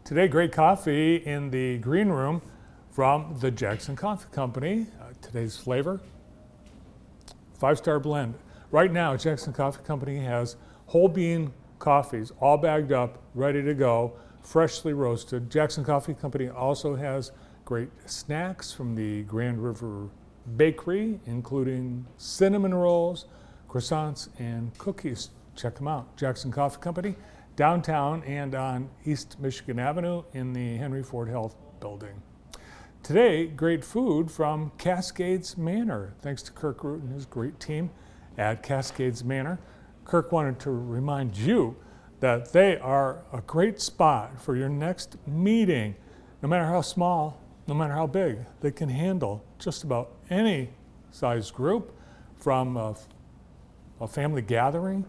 Today, great coffee in the green room from the Jackson Coffee Company. Today's flavor, 5-star blend. Right now, Jackson Coffee Company has whole bean coffees all bagged up, ready to go, freshly roasted. Jackson Coffee Company also has great snacks from the Grand River Bakery, including cinnamon rolls, croissants, and cookies. Check them out. Jackson Coffee Company, downtown and on East Michigan Avenue in the Henry Ford Health Building. Today, great food from Cascades Manor. Thanks to Kirk Root and his great team at Cascades Manor. Kirk wanted to remind you that they are a great spot for your next meeting. No matter how small, no matter how big, they can handle just about any size group, from a family gathering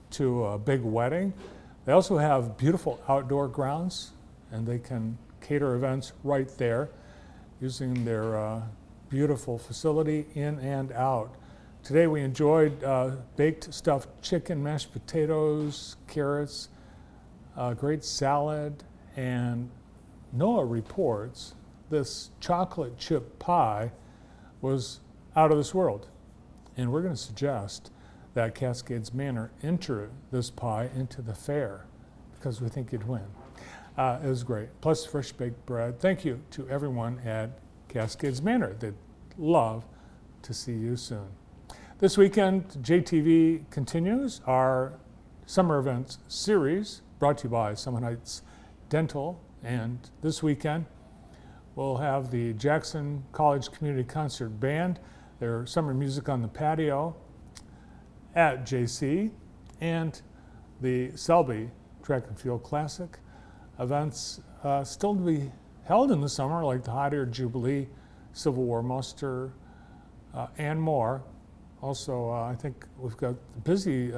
to a big wedding. They also have beautiful outdoor grounds, and they can cater events right there using their beautiful facility in and out. Today we enjoyed baked stuffed chicken, mashed potatoes, carrots, great salad, and Noah reports this chocolate chip pie was out of this world. And we're going to suggest that Cascades Manor enter this pie into the fair because we think you'd win. It was great. Plus fresh baked bread. Thank you to everyone at Cascades Manor. They'd love to see you soon. This weekend, JTV continues our summer events series brought to you by Summit Heights Dental. And this weekend, we'll have the Jackson College Community Concert Band, their summer music on the patio at JC, and the Selby Track and Field Classic. Events still to be held in the summer, like the Hot Air Jubilee, Civil War Muster, and more. Also, I think we've got busy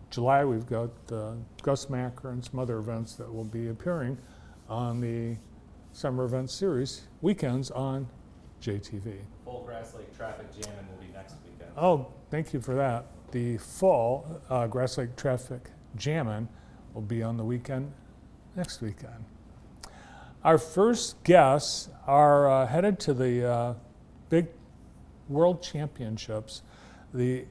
July. We've got Gus Macker and some other events that will be appearing on the Summer Events Series weekends on JTV. Full Grass Lake Traffic Jamming will be next weekend. Oh, thank you for that. The full Grass Lake Traffic Jamming will be on the weekend next weekend. Our first guests are headed to the big World Championships. The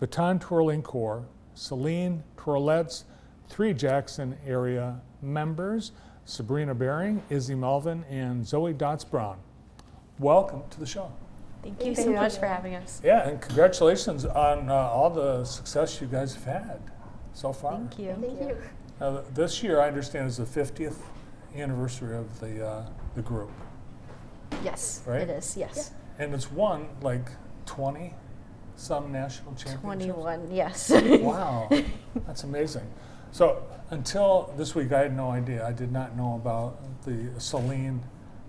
Baton Twirling Corps, Celine Twirlettes, 3 Jackson area members, Sabrina Bering, Izzy Melvin, and Zoe Dotz-Brown. Welcome to the show. Thank you so much for having us. Yeah, and congratulations on all the success you guys have had so far. Thank you. Thank you. This year, I understand, is the 50th anniversary of the group. Yes, Right? it is, yes. And it's won like 20 some national championships. 21, yes. Wow, that's amazing. So until this week, I had no idea. I did not know about the Celine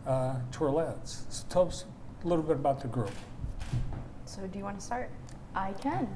Twirlettes. So tell us a little bit about the group. So do you want to start? I can.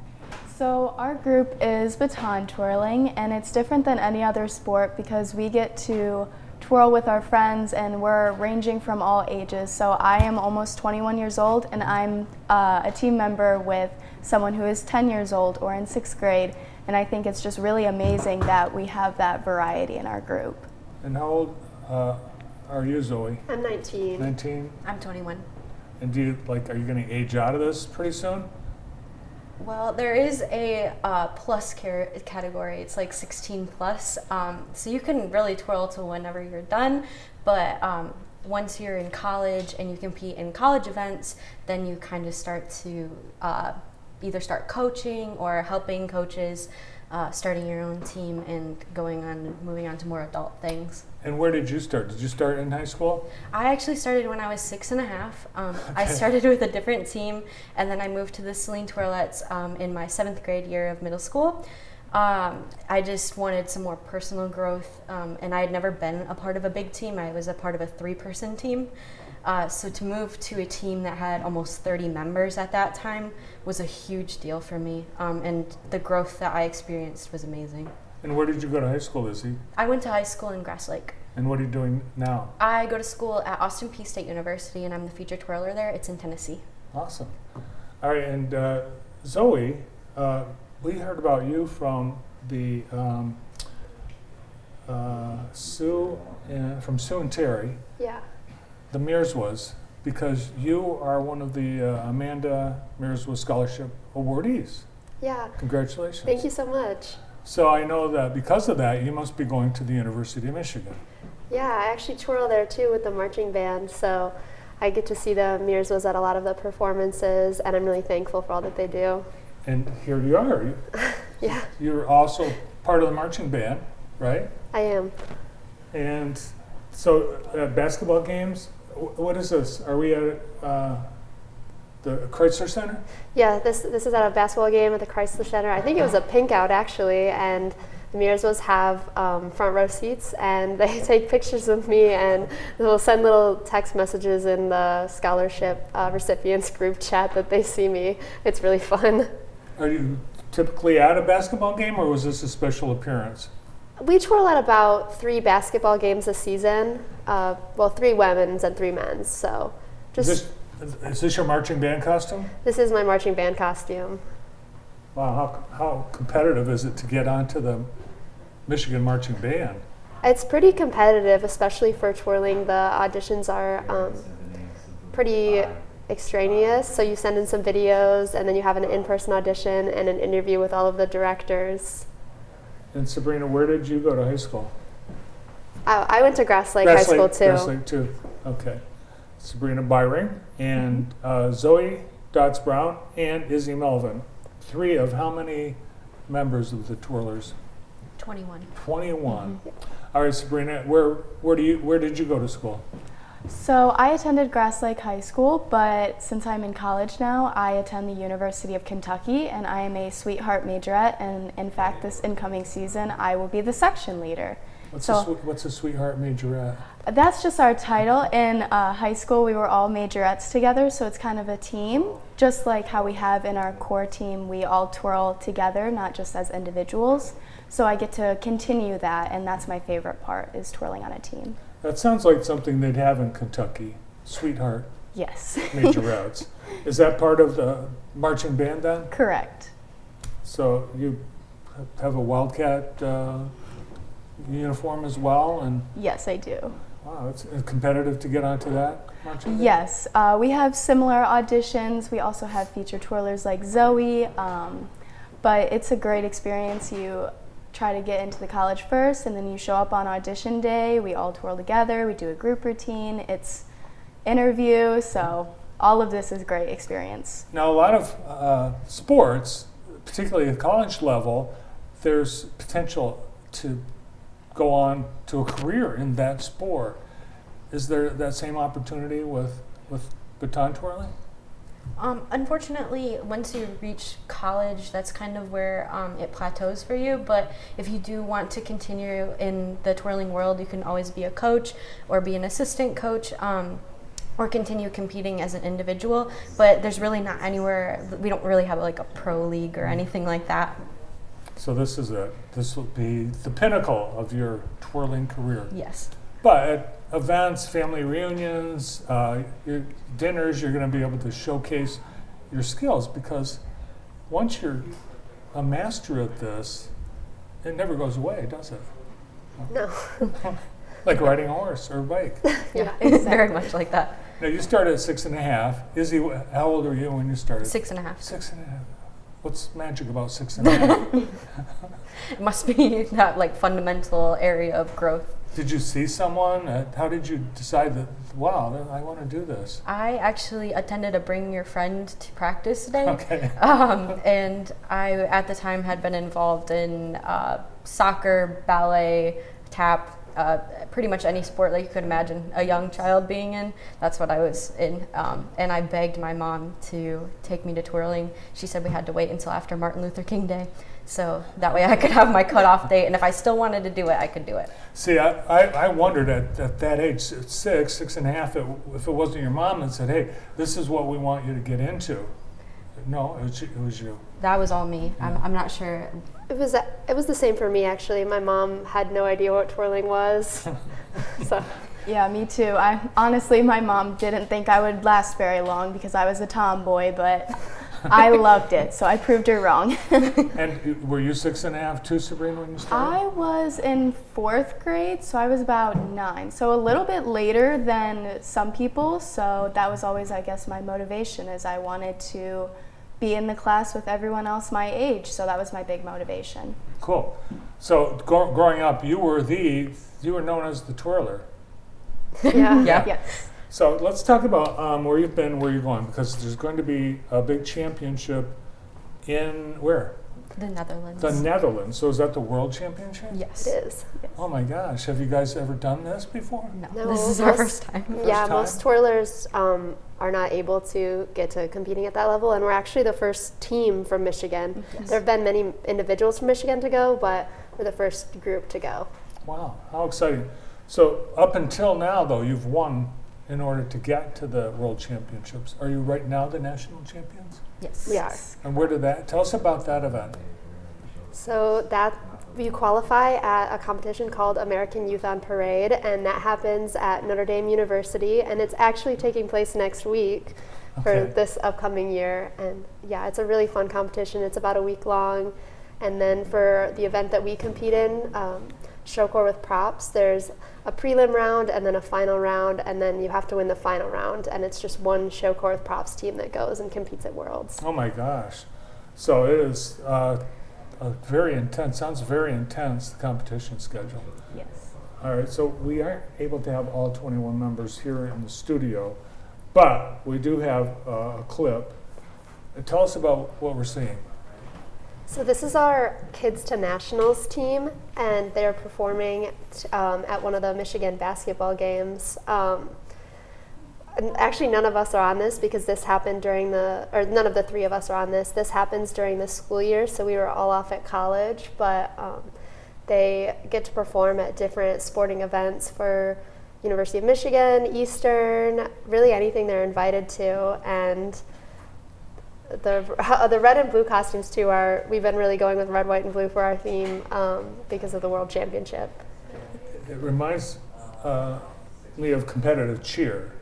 So our group is baton twirling, and it's different than any other sport because we get to twirl with our friends, and we're ranging from all ages. So I am almost 21 years old, and I'm a team member with someone who is 10 years old or in 6th grade, and I think it's just really amazing that we have that variety in our group. And how old are you, Zoe? I'm 19. 19? I'm 21. And are you going to age out of this pretty soon? Well, there is a plus category. It's like 16 plus. So you can really twirl to whenever you're done. But once you're in college and you compete in college events, then you kind of start to either start coaching or helping coaches, starting your own team and moving on to more adult things. And where did you start? Did you start in high school? I actually started when I was 6.5. I started with a different team, and then I moved to the Celine Twirlettes in my 7th grade year of middle school. I just wanted some more personal growth, and I had never been a part of a big team. I was a part of a 3-person team. So to move to a team that had almost 30 members at that time was a huge deal for me, and the growth that I experienced was amazing. And where did you go to high school, Izzy? I went to high school in Grass Lake. And what are you doing now? I go to school at Austin Peay State University, and I'm the featured twirler there. It's in Tennessee. Awesome. All right, and Zoe, we heard about you from the Sue from Sue and Terry, Yeah. the Mearswas, because you are one of the Amanda Mearswa Scholarship awardees. Yeah. Congratulations. Thank you so much. So I know that because of that, you must be going to the University of Michigan. Yeah, I actually twirl there too with the marching band, so I get to see the Mearswas at a lot of the performances, and I'm really thankful for all that they do. And here you are. Yeah, You're also part of the marching band, right? I am. And so basketball games, what is this? Are we at the Chrysler Center? Yeah, this is at a basketball game at the Chrysler Center. I think it was a pink out actually, and the Mearswas have front row seats, and they take pictures of me, and they'll send little text messages in the scholarship recipients group chat that they see me. It's really fun. Are you typically at a basketball game, or was this a special appearance? We twirl at about 3 basketball games a season. 3 women's and 3 men's. So, Is this your marching band costume? This is my marching band costume. Wow, how competitive is it to get onto the Michigan marching band? It's pretty competitive, especially for twirling. The auditions are pretty extraneous. So you send in some videos, and then you have an in-person audition and an interview with all of the directors. And Sabrina, where did you go to high school? I went to Grass Lake High School too. Grass Lake too. Okay. Sabrina Byring and Zoe Dotz Brown and Izzy Melvin. 3 of how many members of the Twirlers? 21. 21. All right, Sabrina, where did you go to school? So I attended Grass Lake High School, but since I'm in college now, I attend the University of Kentucky, and I am a Sweetheart majorette, and in fact, this incoming season, I will be the section leader. What's a Sweetheart majorette? That's just our title. In high school, we were all majorettes together, so it's kind of a team. Just like how we have in our core team, we all twirl together, not just as individuals. So I get to continue that, and that's my favorite part, is twirling on a team. That sounds like something they'd have in Kentucky, Sweetheart Yes. majorettes. Is that part of the marching band then? Correct. So you have a Wildcat uniform as well, and Yes, I do. wow, it's competitive to get onto that marching band? Yes, we have similar auditions. We also have featured twirlers like Zoe, but it's a great experience. You try to get into the college first, and then you show up on audition day. We all twirl together. We do a group routine. It's interview, so all of this is a great experience. Now, a lot of sports, particularly at college level, there's potential to go on to a career in that sport. Is there that same opportunity with baton twirling? Unfortunately, once you reach college, that's kind of where it plateaus for you. But if you do want to continue in the twirling world, you can always be a coach or be an assistant coach, or continue competing as an individual. But there's really not anywhere, we don't really have like a pro league or anything like that. So this will be the pinnacle of your twirling career. Yes. But at events, family reunions, your dinners, you're going to be able to showcase your skills, because once you're a master at this, it never goes away, does it? No. Like riding a horse or a bike. Yeah, it's very much like that. Now, you started at 6.5. Izzy, how old were you when you started? 6.5. 6.5. What's magic about 6.5? It must be that like fundamental area of growth. Did you see someone? How did you decide that, wow, I want to do this? I actually attended a Bring Your Friend to Practice day. Okay. And I, at the time, had been involved in soccer, ballet, tap, pretty much any sport like you could imagine a young child being in. That's what I was in. And I begged my mom to take me to twirling. She said we had to wait until after Martin Luther King Day, so that way I could have my cutoff date, and if I still wanted to do it, I could do it. See, I wondered at that age, 6.5, if it wasn't your mom that said, hey, this is what we want you to get into. No, it was you. That was all me. I'm not sure. It was the same for me actually. My mom had no idea what twirling was. So Yeah, me too. Honestly, my mom didn't think I would last very long because I was a tomboy, but I loved it, so I proved her wrong. And were you 6.5 too, Sabrina, when you started? I was in 4th grade, so I was about 9. So a little bit later than some people, so that was always, I guess, my motivation, is I wanted to be in the class with everyone else my age, so that was my big motivation. Cool. So growing up, you were known as the twirler. Yeah. Yeah. Yes. So let's talk about where you've been, where you're going, because there's going to be a big championship in where? The Netherlands. The Netherlands. So is that the World Championship? Yes. It is. Oh my gosh, have you guys ever done this before? No, No, this is our most- first time. Yeah, time? most twirlers are not able to get to competing at that level, and we're actually the first team from Michigan. There have been many individuals from Michigan to go, but we're the first group to go. Wow, how exciting. So up until now, though, you've won in order to get to the World Championships. Are you right now the national champions? Yes. We are. And where did that, tell us about that event. So that you qualify at a competition called American Youth on Parade, and that happens at Notre Dame University, and it's actually taking place next week for Okay. this upcoming year. And yeah, it's a really fun competition. It's about a week long, and then for the event that we compete in, show corps with props, there's a prelim round and then a final round, and then you have to win the final round, and it's just one show corps with props team that goes and competes at Worlds. Oh my gosh. So it is a very intense, sounds very intense, the competition schedule. Yes. All right, so we aren't able to have all 21 members here in the studio, but we do have a clip. Tell us about what we're seeing. So this is our Kids to Nationals team, and they're performing at one of the Michigan basketball games. And actually, none of us are on this because this happened during none of the three of us are on this. This happens during the school year, so we were all off at college, but they get to perform at different sporting events for University of Michigan, Eastern, really anything they're invited to. And the red and blue costumes too we've been really going with red, white, and blue for our theme because of the World Championship. It reminds me of competitive cheer.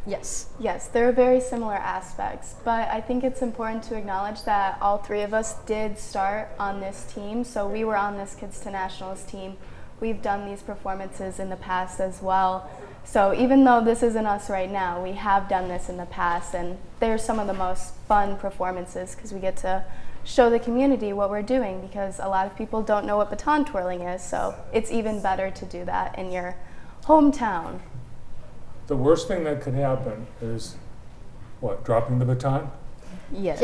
Yes. Yes, there are very similar aspects, but I think it's important to acknowledge that all three of us did start on this team. So we were on this Kids to Nationals team. We've done these performances in the past as well. So even though this isn't us right now, we have done this in the past, and they're some of the most fun performances because we get to show the community what we're doing, because a lot of people don't know what baton twirling is, so it's even better to do that in your hometown. The worst thing that could happen is, what, dropping the baton? Yes.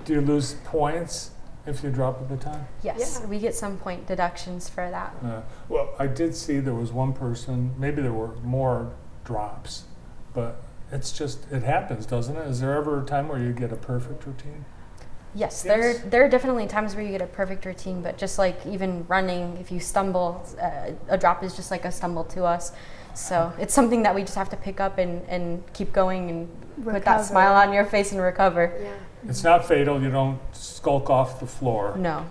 Do you lose points if you drop a baton? Yes. Yeah. We get some point deductions for that. Well, I did see there was one person, maybe there were more drops, but it happens, doesn't it? Is there ever a time where you get a perfect routine? Yes, Yes. there are definitely times where you get a perfect routine, but just like even running, if you stumble, a drop is just like a stumble to us. So it's something that we just have to pick up and keep going and put that Recover. smile on your face and recover. Yeah. It's not fatal, you don't skulk off the floor. No.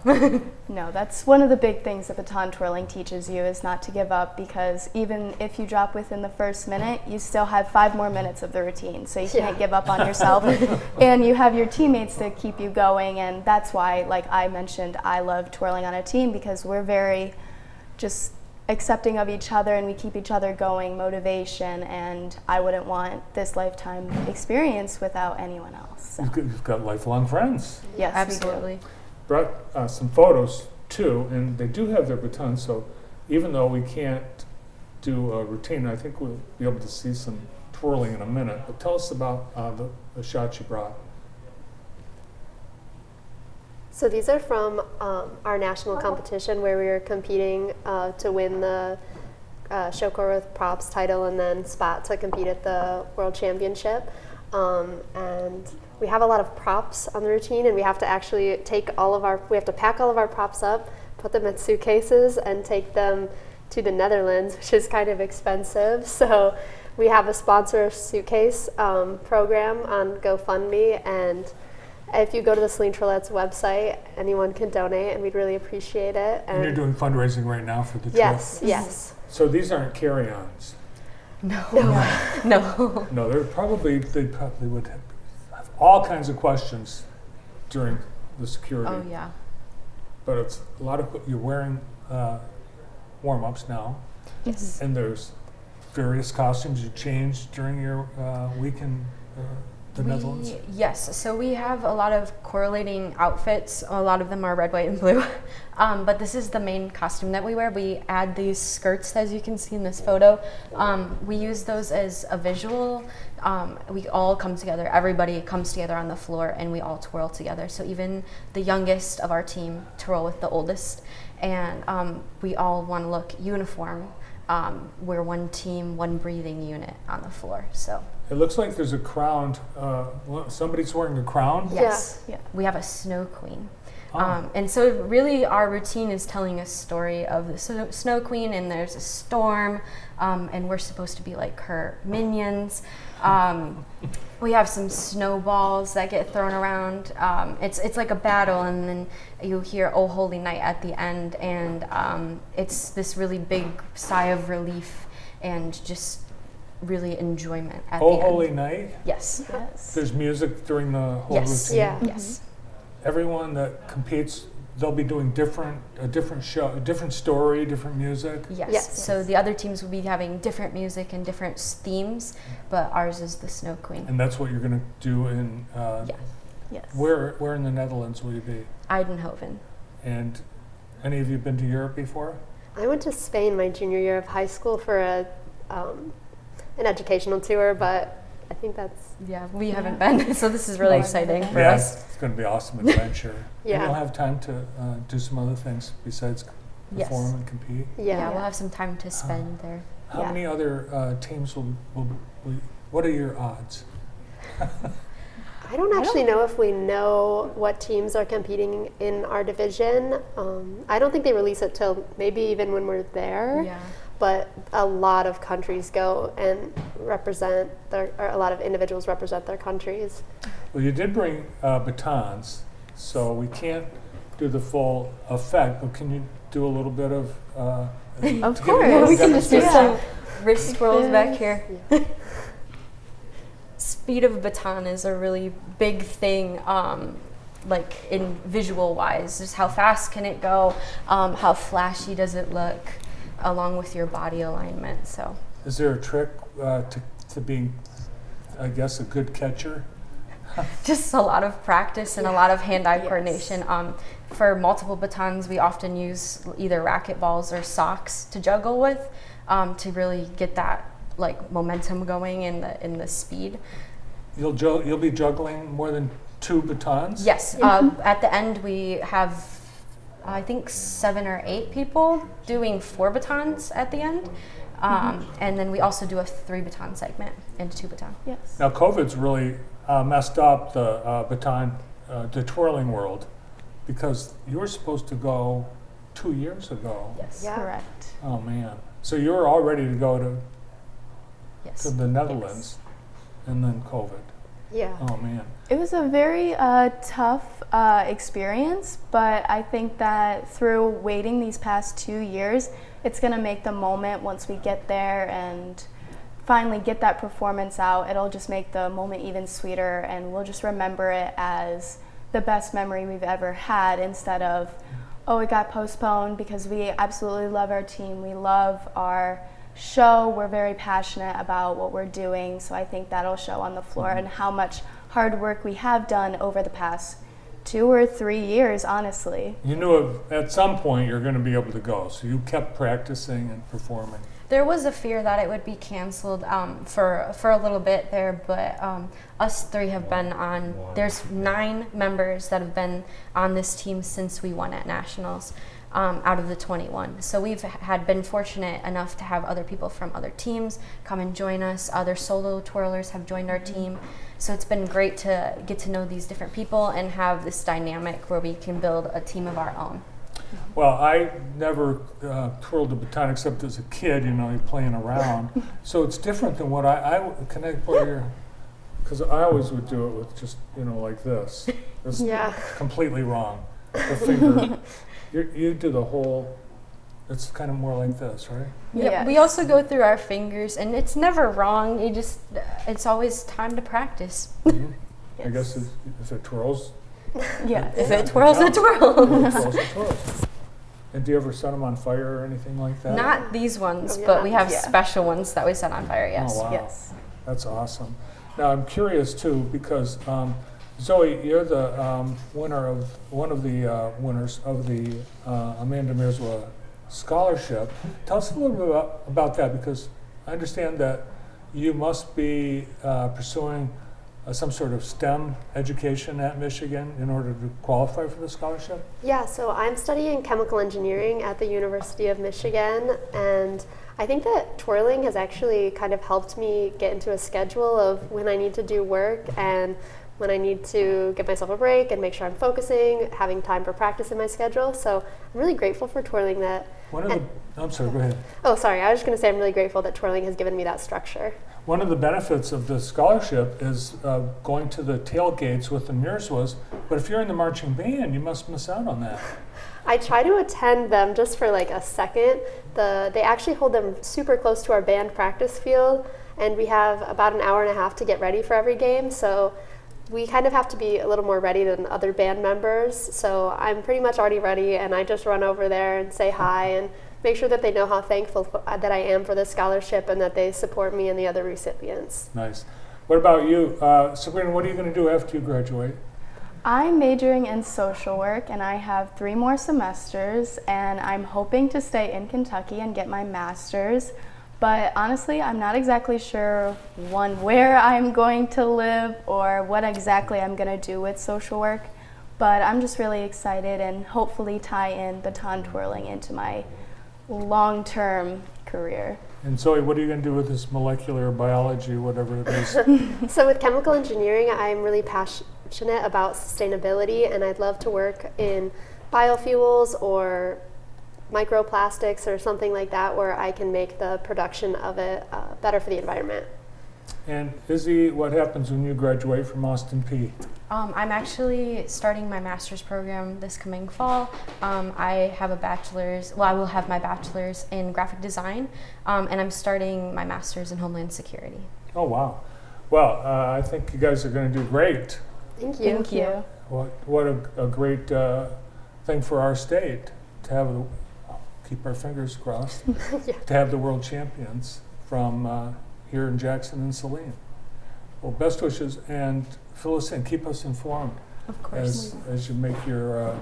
No, that's one of the big things that baton twirling teaches you, is not to give up, because even if you drop within the first minute, you still have 5 more minutes of the routine, so you can't give up on yourself. And you have your teammates to keep you going, and that's why, like I mentioned, I love twirling on a team, because we're very just accepting of each other, and we keep each other going, motivation, and I wouldn't want this lifetime experience without anyone else. So. You've got lifelong friends. Yes, Absolutely. Brought some photos too, and they do have their batons, so even though we can't do a routine, I think we'll be able to see some twirling in a minute. But tell us about the shots you brought. So these are from our national competition where we were competing to win the show corps with props title and then spot to compete at the World Championship. And we have a lot of props on the routine, and we have to actually pack all of our props up, put them in suitcases, and take them to the Netherlands, which is kind of expensive. So we have a sponsor suitcase program on GoFundMe, and if you go to the Celine Trollette's website, anyone can donate, and we'd really appreciate it. And you're doing fundraising right now for the trip? Yes. So these aren't carry-ons? No. No. No. No, they probably would have all kinds of questions during the security. Oh yeah. But it's a lot of, you're wearing warm-ups now, Yes. and there's various costumes you change during your week in the Netherlands. Yes, so we have a lot of correlating outfits. A lot of them are red, white, and blue. But this is the main costume that we wear. We add these skirts, as you can see in this photo. We use those as a visual. We all come together. Everybody comes together on the floor, and we all twirl together. So even the youngest of our team twirl with the oldest. And we all want to look uniform. We're one team, one breathing unit on the floor. So. It looks like there's a crown. Somebody's wearing a crown. Yes. Yeah. We have a snow queen. Oh. And so really our routine is telling a story of the snow queen, and there's a storm, and we're supposed to be like her minions. We have some snowballs that get thrown around. It's like a battle, and then you hear "Oh Holy Night" at the end, and it's this really big sigh of relief and just really enjoyment at the Oh end. Holy Night. Yes. Yes. There's music during the whole Yes. routine. Yeah. Yes. Everyone that competes, they'll be doing a different show, a different story, different music. Yes. Yes. So the other teams will be having different music and different themes, but ours is the Snow Queen. And that's what you're going to do in. Yeah. Yes. Where in the Netherlands will you be? Eindhoven. And any of you been to Europe before? I went to Spain my junior year of high school for an educational tour, but I think that's Yeah, we haven't been, so this is really exciting for Yeah, us. it's going to be an awesome adventure. Yeah. And you'll have time to do some other things besides Yes. perform and compete. Yeah, we'll have some time to spend there. How Yeah. many other teams will, what are your odds? I don't actually know if we know what teams are competing in our division. I don't think they release it till maybe even when we're there. Yeah. But a lot of countries go and represent or a lot of individuals represent their countries. Well, you did bring batons, so we can't do the full effect, but can you do a little bit of Of to give a course. little We can just do demonstration? some wrist swirls back Yes. here. Speed of baton is a really big thing, like in visual wise. Just how fast can it go? How flashy does it look? Along with your body alignment. So Is there a trick to being, I guess, a good catcher? just a lot of practice and a lot of hand-eye Yes. coordination. For multiple batons, we often use either racket balls or socks to juggle with to really get that like momentum going in the speed. You'll be juggling more than 2 batons? Yes. At the end, we have I think 7 or 8 people doing 4 batons at the end. And then we also do a 3 baton segment and 2 baton. Yes. Now, COVID's really messed up the baton, the twirling world, because you were supposed to go 2 years ago. Yes. Yeah. Correct. Oh, man. So you were all ready to go to Yes. the Netherlands, and then COVID. Yeah. Oh, man. It was a very tough experience, but I think that through waiting these past 2 years, it's going to make the moment once we get there and finally get that performance out, it'll just make the moment even sweeter, and we'll just remember it as the best memory we've ever had instead of, oh, it got postponed, because we absolutely love our team. We love our show. We're very passionate about what we're doing, so I think that'll show on the floor and how much hard work we have done over the past 2 or 3 years, honestly. You knew at some point you're going to be able to go, so you kept practicing and performing. There was a fear that it would be canceled for a little bit there, but us 3 have been on. There's 9 members that have been on this team since we won at nationals, out of the 21. So we've been fortunate enough to have other people from other teams come and join us. Other solo twirlers have joined our team. So it's been great to get to know these different people and have this dynamic where we can build a team of our own. Well, I never twirled a baton except as a kid, you know, you're playing around. So it's different than what can I put your, because I always would do it with just, you know, like this. It's Yeah. completely wrong. The finger, you do the whole, it's kind of more like this, right? Yeah, we also go through our fingers, and it's never wrong. It's always time to practice. Mhm. I guess if it twirls, Yes. If it twirls, it twirls. it twirls, it twirls. And do you ever set them on fire or anything like that? Not these ones, Oh, yeah. but we have Yeah. special ones that we set on fire, yes. Oh, wow. Yes. That's awesome. Now I'm curious too, because Zoe, you're the winner of one of the winners of the Amanda Mirzwa Scholarship. Tell us a little bit about that, because I understand that you must be pursuing some sort of STEM education at Michigan in order to qualify for the scholarship. Yeah, so I'm studying chemical engineering at the University of Michigan, and I think that twirling has actually kind of helped me get into a schedule of when I need to do work and when I need to give myself a break and make sure I'm focusing, having time for practice in my schedule. So I'm really grateful for twirling that. I'm sorry, go ahead. Oh, sorry, I was just going to say I'm really grateful that twirling has given me that structure. One of the benefits of the scholarship is going to the tailgates with the Mirzwas, but if you're in the marching band, you must miss out on that. I try to attend them just for like a second. They actually hold them super close to our band practice field, and we have about an hour and a half to get ready for every game, so we kind of have to be a little more ready than other band members. So I'm pretty much already ready, and I just run over there and say hi and make sure that they know how thankful that I am for this scholarship and that they support me and the other recipients. Nice. What about you? Sabrina, what are you going to do after you graduate? I'm majoring in social work, and I have 3 more semesters, and I'm hoping to stay in Kentucky and get my master's. But honestly, I'm not exactly sure, where I'm going to live or what exactly I'm going to do with social work. But I'm just really excited and hopefully tie in baton twirling into my long-term career. And Zoe, what are you going to do with this molecular biology, whatever it is? So with chemical engineering, I'm really passionate about sustainability, and I'd love to work in biofuels or microplastics or something like that, where I can make the production of it better for the environment. And Izzy, what happens when you graduate from Austin P? I'm actually starting my master's program this coming fall. I have a bachelor's, I will have my bachelor's in graphic design, and I'm starting my master's in Homeland Security. Oh, wow. Well, I think you guys are going to do great. Thank you. Thank you. What a great thing for our state to have, keep our fingers crossed, Yeah. to have the world champions from here in Jackson and Saline. Well, best wishes, and fill us in, keep us informed Of course. as you make your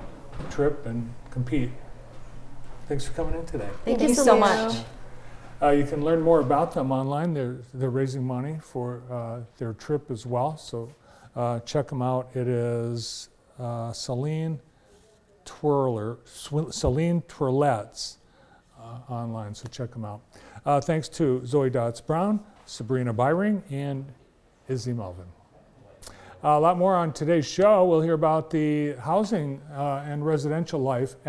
trip and compete. Thanks for coming in today. Thank you so much. You can learn more about them online. They're raising money for their trip as well, so check them out. It is Saline Twirlettes online, so check them out. Thanks to Zoe Dotz-Brown, Sabrina Byring, and Izzy Melvin. A lot more on today's show. We'll hear about the housing and residential life